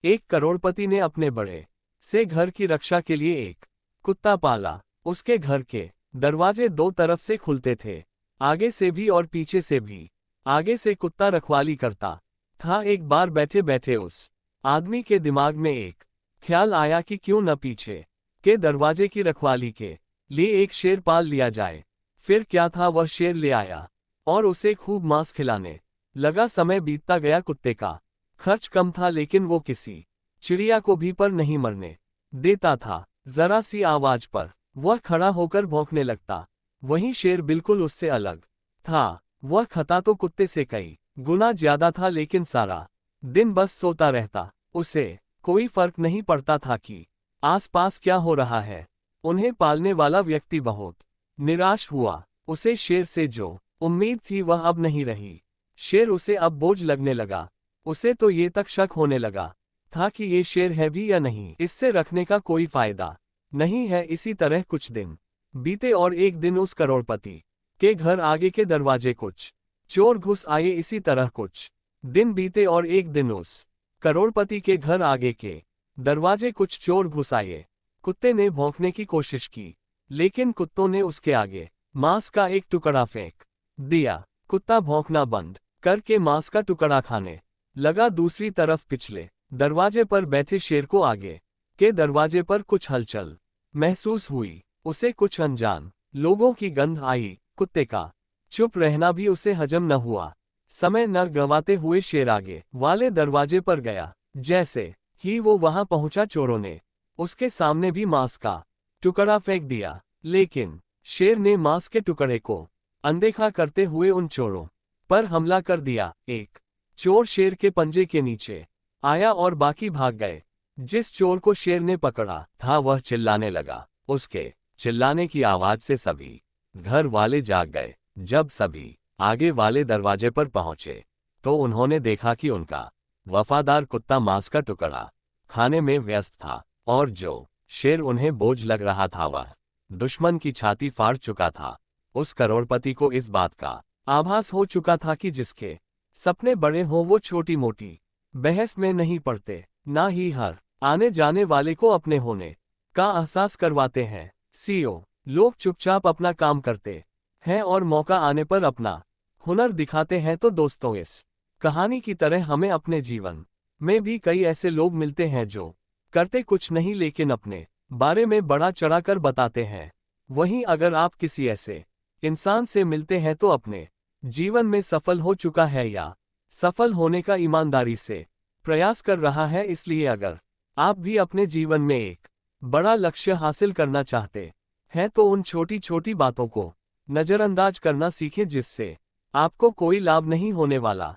एक करोड़पति ने अपने बड़े से घर की रक्षा के लिए एक कुत्ता पाला। उसके घर के दरवाजे दो तरफ से खुलते थे, आगे से भी और पीछे से भी। आगे से कुत्ता रखवाली करता था। एक बार बैठे बैठे उस आदमी के दिमाग में एक ख्याल आया कि क्यों न पीछे के दरवाजे की रखवाली के लिए एक शेर पाल लिया जाए। फिर क्या था, वह शेर ले आया और उसे खूब मांस खिलाने लगा। समय बीतता गया, कुत्ते का खर्च कम था, लेकिन वो किसी चिड़िया को भी पर नहीं मरने देता था। जरा सी आवाज पर वह खड़ा होकर भौंकने लगता। वहीं शेर बिल्कुल उससे अलग था। वह खाता तो कुत्ते से कई गुना ज्यादा था, लेकिन सारा दिन बस सोता रहता। उसे कोई फर्क नहीं पड़ता था कि आसपास क्या हो रहा है। उन्हें पालने वाला व्यक्ति बहुत निराश हुआ। उसे शेर से जो उम्मीद थी वह अब नहीं रही। शेर उसे अब बोझ लगने लगा। उसे तो ये तक शक होने लगा था कि ये शेर है भी या नहीं, इससे रखने का कोई फायदा नहीं है। इसी तरह कुछ दिन बीते और एक दिन उस करोड़पति के घर आगे के दरवाजे कुछ चोर घुस आए। इसी तरह कुछ दिन बीते और एक दिन उस करोड़पति के घर आगे के दरवाजे कुछ चोर घुस आए। कुत्ते ने भौंकने की कोशिश की, लेकिन कुत्तों ने उसके आगे मांस का एक टुकड़ा फेंक दिया। कुत्ता भौंकना बंद करके मांस का टुकड़ा खाने लगा। दूसरी तरफ पिछले दरवाजे पर बैठे शेर को आगे के दरवाजे पर कुछ हलचल महसूस हुई। उसे कुछ अनजान लोगों की गंध आई। कुत्ते का चुप रहना भी उसे हजम न हुआ। समय न गंवाते हुए शेर आगे वाले दरवाजे पर गया। जैसे ही वो वहां पहुंचा, चोरों ने उसके सामने भी मांस का टुकड़ा फेंक दिया, लेकिन शेर ने मांस के टुकड़े को अनदेखा करते हुए उन चोरों पर हमला कर दिया। एक चोर शेर के पंजे के नीचे आया और बाकी भाग गए। जिस चोर को शेर ने पकड़ा था वह चिल्लाने लगा। उसके चिल्लाने की आवाज से सभी घर वाले जाग गए। जब सभी आगे वाले दरवाजे पर पहुंचे तो उन्होंने देखा कि उनका वफादार कुत्ता मांस का टुकड़ा खाने में व्यस्त था, और जो शेर उन्हें बोझ लग रहा था वह दुश्मन की छाती फाड़ चुका था। उस करोड़पति को इस बात का आभास हो चुका था कि जिसके सपने बड़े हों वो छोटी मोटी बहस में नहीं पड़ते, ना ही हर आने जाने वाले को अपने होने का एहसास करवाते हैं। सीओ लोग चुपचाप अपना काम करते हैं और मौका आने पर अपना हुनर दिखाते हैं। तो दोस्तों, इस कहानी की तरह हमें अपने जीवन में भी कई ऐसे लोग मिलते हैं जो करते कुछ नहीं लेकिन अपने बारे में बड़ा चढ़ाकर बताते हैं। वहीं अगर आप किसी ऐसे इंसान से मिलते हैं तो अपने जीवन में सफल हो चुका है या सफल होने का ईमानदारी से प्रयास कर रहा है। इसलिए अगर आप भी अपने जीवन में एक बड़ा लक्ष्य हासिल करना चाहते हैं तो उन छोटी छोटी बातों को नजरअंदाज करना सीखें, जिससे आपको कोई लाभ नहीं होने वाला।